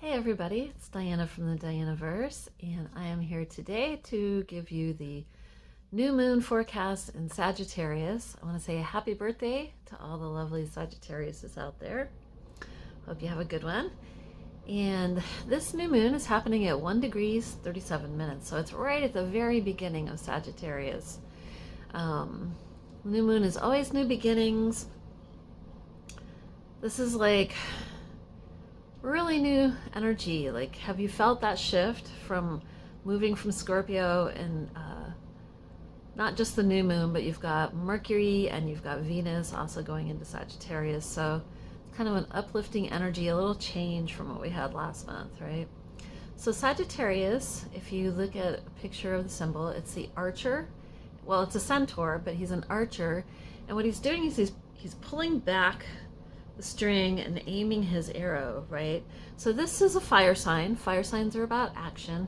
Hey everybody, it's Diana from the Dianaverse, and I am here today to give you the new moon forecast in Sagittarius. I want to say a happy birthday to all the lovely Sagittariuses out there. Hope you have a good one. And this new moon is happening at 1 degrees 37 minutes, so it's right at the very beginning of Sagittarius. New moon is always new beginnings. This is like really new energy. Like, have you felt that shift from moving from Scorpio and not just the new moon, but you've got Mercury and you've got Venus also going into Sagittarius. So it's kind of an uplifting energy, a little change from what we had last month, right? So Sagittarius, if you look at a picture of the symbol, it's the archer. Well, it's a centaur, but he's an archer. And what he's doing is he's pulling back the string and aiming his arrow, right? So this is a fire sign. Fire signs are about action.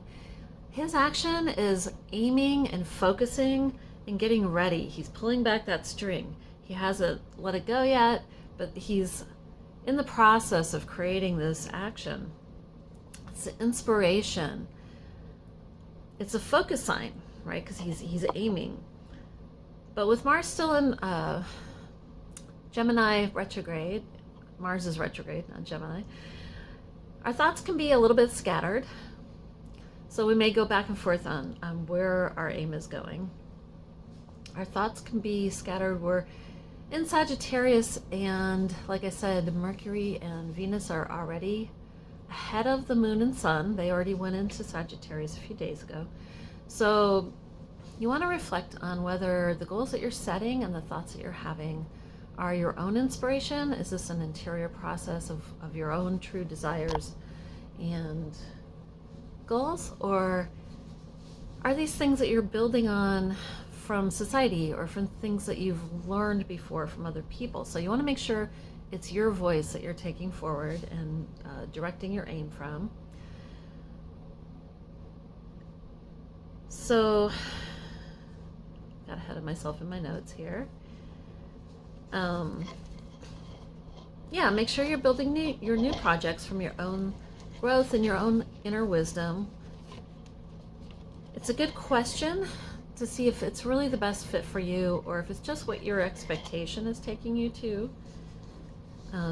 His action is aiming and focusing and getting ready. He's pulling back that string. He hasn't let it go yet, but he's in the process of creating this action. It's an inspiration. It's a focus sign, right? Because he's aiming. But with Mars still in Gemini retrograde, Mars is retrograde, not Gemini, our thoughts can be a little bit scattered. So we may go back and forth on where our aim is going. Our thoughts can be scattered. We're in Sagittarius, and like I said, Mercury and Venus are already ahead of the moon and sun. They already went into Sagittarius a few days ago. So you want to reflect on whether the goals that you're setting and the thoughts that you're having are your own inspiration. Is this an interior process of your own true desires and goals? Or are these things that you're building on from society or from things that you've learned before from other people? So you want to make sure it's your voice that you're taking forward and directing your aim from. So, got ahead of myself in my notes here. Yeah, make sure you're building your new projects from your own growth and your own inner wisdom. It's a good question to see if it's really the best fit for you or if it's just what your expectation is taking you to.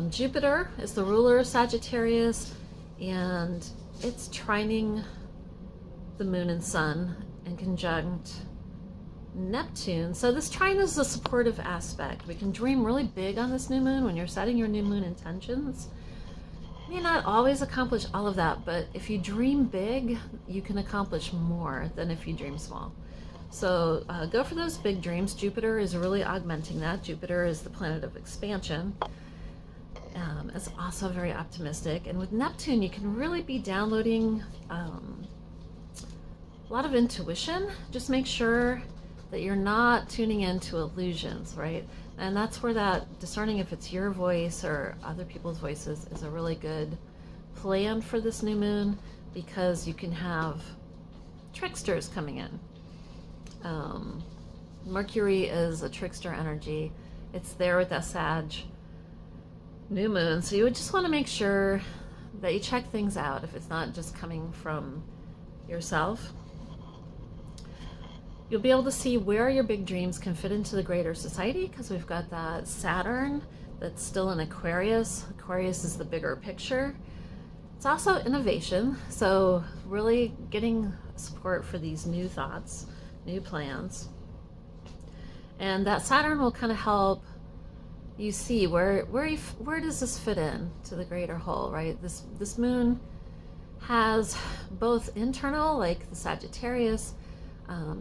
Jupiter is the ruler of Sagittarius, and it's trining the moon and sun and conjunct Neptune. So this trine is a supportive aspect. We can dream really big on this new moon when you're setting your new moon intentions. You may not always accomplish all of that, but if you dream big, you can accomplish more than if you dream small. So go for those big dreams. Jupiter is really augmenting that. Jupiter is the planet of expansion. It's also very optimistic. And with Neptune, you can really be downloading a lot of intuition. Just make sure that you're not tuning into illusions, right? And that's where that discerning if it's your voice or other people's voices is a really good plan for this new moon, because you can have tricksters coming in. Mercury is a trickster energy. It's there with that Sag new moon. So you would just want to make sure that you check things out if it's not just coming from yourself. You'll be able to see where your big dreams can fit into the greater society, because we've got that Saturn that's still in Aquarius. Aquarius is the bigger picture. It's also innovation, so really getting support for these new thoughts, new plans. And that Saturn will kind of help you see where does this fit in to the greater whole, right? This moon has both internal, like the Sagittarius.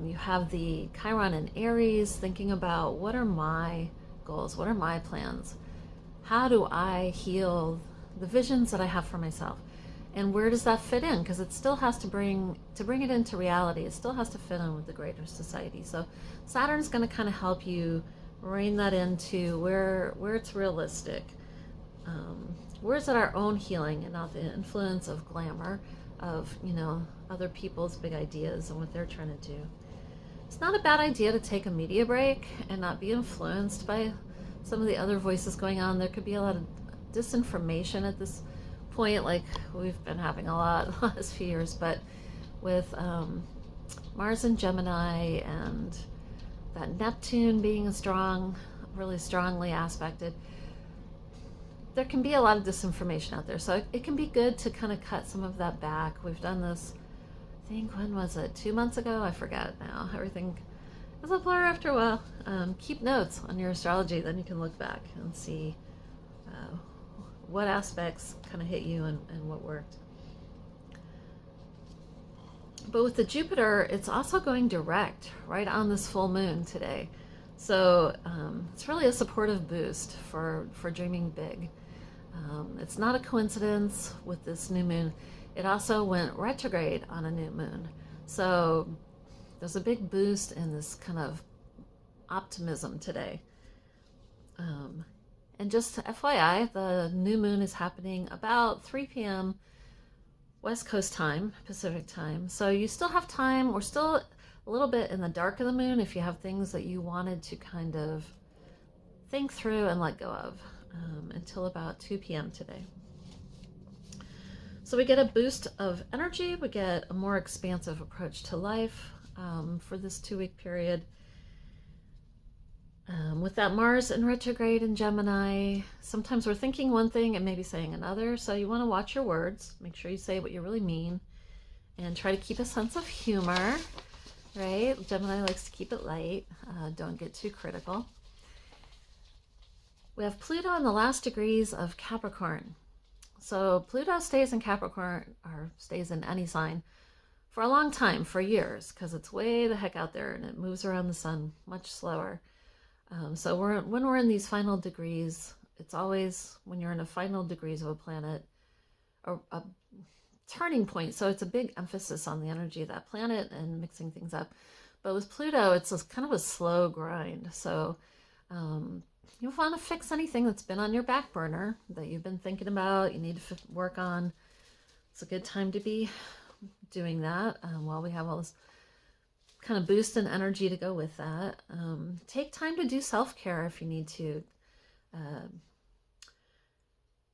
You have the Chiron and Aries, thinking about what are my goals, what are my plans, how do I heal the visions that I have for myself, and where does that fit in? Because it still has to bring it into reality. It still has to fit in with the greater society. So Saturn's going to kind of help you rein that into where it's realistic. Where is it our own healing and not the influence of glamour, of other people's big ideas and what they're trying to do. It's not a bad idea to take a media break and not be influenced by some of the other voices going on. There could be a lot of disinformation at this point, like we've been having a lot the last few years, but with Mars in Gemini and that Neptune being a strong, really strongly aspected, there can be a lot of disinformation out there. So it can be good to kind of cut some of that back. We've done this, I think, when was it? 2 months ago? I forget now. Everything is a blur after a while. Keep notes on your astrology, then you can look back and see what aspects kind of hit you and what worked. But with the Jupiter, it's also going direct right on this full moon today. So it's really a supportive boost for dreaming big. It's not a coincidence with this new moon. It also went retrograde on a new moon. So there's a big boost in this kind of optimism today. And just FYI, the new moon is happening about 3 p.m. West Coast time, Pacific time. So you still have time. We're still a little bit in the dark of the moon if you have things that you wanted to kind of think through and let go of until about 2 p.m. today. So we get a boost of energy. We get a more expansive approach to life for this 2-week period. With that Mars in retrograde in Gemini, sometimes we're thinking one thing and maybe saying another. So you want to watch your words. Make sure you say what you really mean and try to keep a sense of humor, right? Gemini likes to keep it light. Don't get too critical. We have Pluto in the last degrees of Capricorn. So Pluto stays in Capricorn, or stays in any sign, for a long time, for years, because it's way the heck out there and it moves around the sun much slower. So when we're in these final degrees, it's always when you're in a final degrees of a planet, a turning point. So it's a big emphasis on the energy of that planet and mixing things up. But with Pluto, it's kind of a slow grind. So you want to fix anything that's been on your back burner that you've been thinking about, you need to work on. It's a good time to be doing that while we have all this kind of boost in energy to go with that. Take time to do self-care if you need to,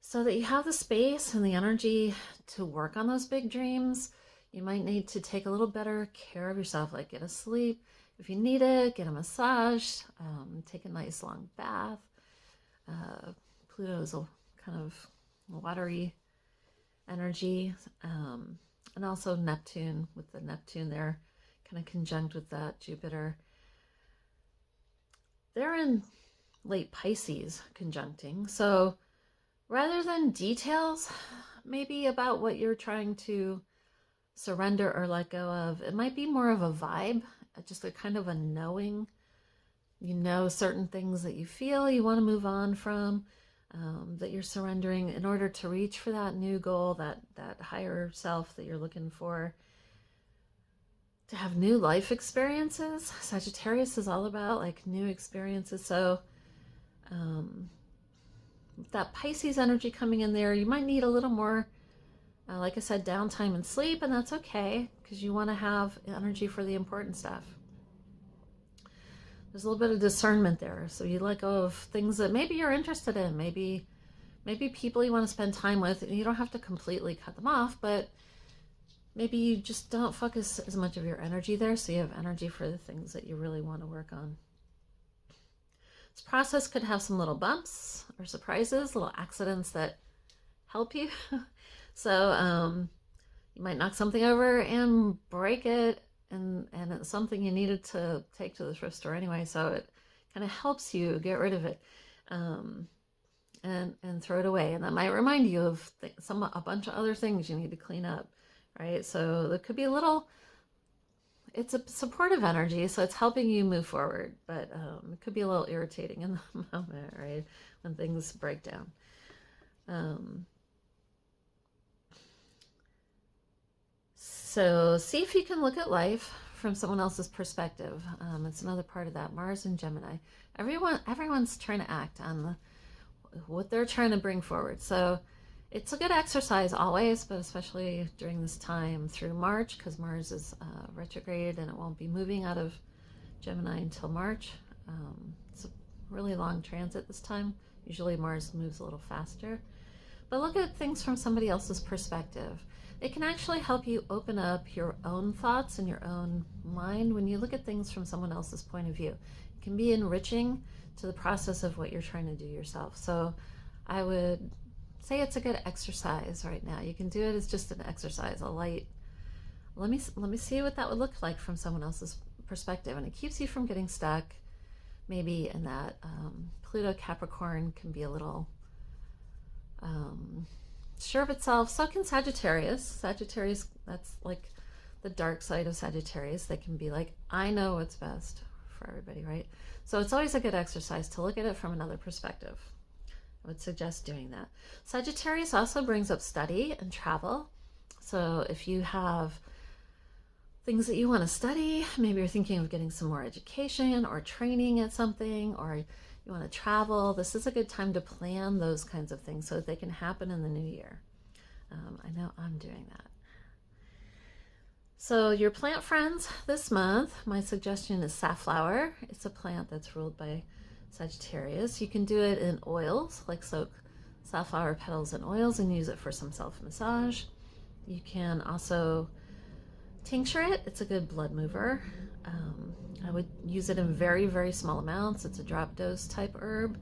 so that you have the space and the energy to work on those big dreams. You might need to take a little better care of yourself, like get a sleep if you need it, get a massage, take a nice long bath. Pluto is a kind of watery energy, and also Neptune, with the Neptune there kind of conjunct with that Jupiter. They're in late Pisces conjuncting. So rather than details maybe about what you're trying to surrender or let go of, it might be more of a vibe, just a kind of a knowing. You know certain things that you feel you want to move on from, that you're surrendering in order to reach for that new goal, that higher self that you're looking for. To have new life experiences. Sagittarius is all about like new experiences. So with that Pisces energy coming in there, you might need a little more, like I said, downtime and sleep, and that's okay because you want to have energy for the important stuff. There's a little bit of discernment there. So you let go of things that maybe you're interested in, maybe people you want to spend time with. You don't have to completely cut them off, but maybe you just don't focus as much of your energy there, so you have energy for the things that you really want to work on. This process could have some little bumps or surprises, little accidents that help you. So you might knock something over and break it, and it's something you needed to take to the thrift store anyway, so it kind of helps you get rid of it and throw it away. And that might remind you of a bunch of other things you need to clean up. Right, so there could be it's a supportive energy, so it's helping you move forward, but it could be a little irritating in the moment, right, when things break down. So see if you can look at life from someone else's perspective. It's another part of that Mars and Gemini. Everyone's trying to act on what they're trying to bring forward. So it's a good exercise always, but especially during this time through March, because Mars is retrograde and it won't be moving out of Gemini until March. It's a really long transit this time. Usually Mars moves a little faster. but look at things from somebody else's perspective. It can actually help you open up your own thoughts and your own mind when you look at things from someone else's point of view. It can be enriching to the process of what you're trying to do yourself. So I would say it's a good exercise right now. You can do it as just an exercise, a light, let me see what that would look like from someone else's perspective. And it keeps you from getting stuck maybe in that Pluto Capricorn can be a little sure of itself. So can Sagittarius. Sagittarius, that's like the dark side of Sagittarius. They can be like, I know what's best for everybody, right? So it's always a good exercise to look at it from another perspective. I would suggest doing that. Sagittarius also brings up study and travel. So if you have things that you want to study, maybe you're thinking of getting some more education or training at something, or you want to travel, this is a good time to plan those kinds of things so that they can happen in the new year. I know I'm doing that. So your plant friends this month, my suggestion is safflower. It's a plant that's ruled by Sagittarius. You can do it in oils, like soak safflower petals in oils and use it for some self-massage. You can also tincture it. It's a good blood mover. I would use it in very, very small amounts. It's a drop dose type herb.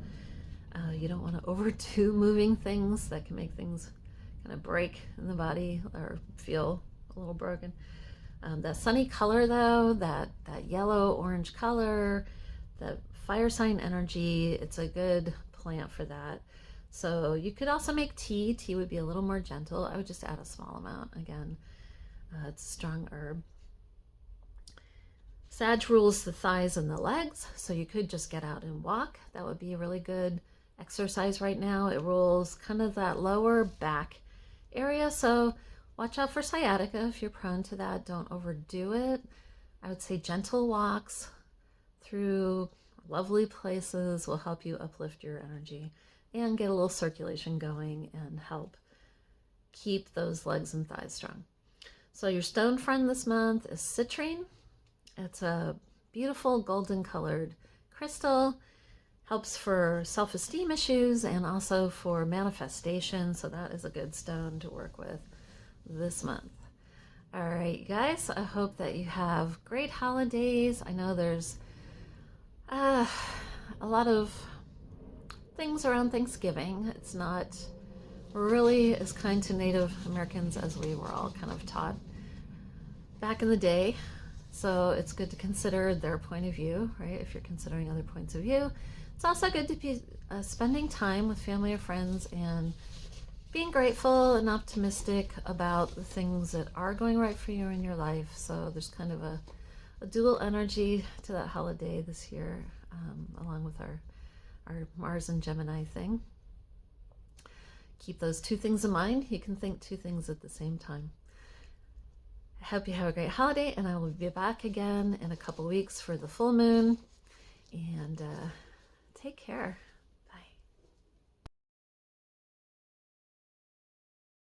You don't want to overdo moving things. That can make things kind of break in the body or feel a little broken. That sunny color though, that yellow orange color, that fire sign energy, it's a good plant for that. So you could also make tea. Tea would be a little more gentle. I would just add a small amount. Again, it's a strong herb. Sag rules the thighs and the legs, so you could just get out and walk. That would be a really good exercise right now. It rules kind of that lower back area, so watch out for sciatica if you're prone to that. Don't overdo it. I would say gentle walks through lovely places will help you uplift your energy and get a little circulation going and help keep those legs and thighs strong. So your stone friend this month is citrine. It's a beautiful golden colored crystal. Helps for self-esteem issues and also for manifestation. So that is a good stone to work with this month. All right, you guys, I hope that you have great holidays. I know there's a lot of things around Thanksgiving. It's not really as kind to Native Americans as we were all kind of taught back in the day. So it's good to consider their point of view, right? If you're considering other points of view. It's also good to be spending time with family or friends and being grateful and optimistic about the things that are going right for you in your life. So there's kind of a dual energy to that holiday this year, along with our Mars and Gemini thing. Keep those two things in mind. You can think two things at the same time. I hope you have a great holiday, and I will be back again in a couple weeks for the full moon. And take care.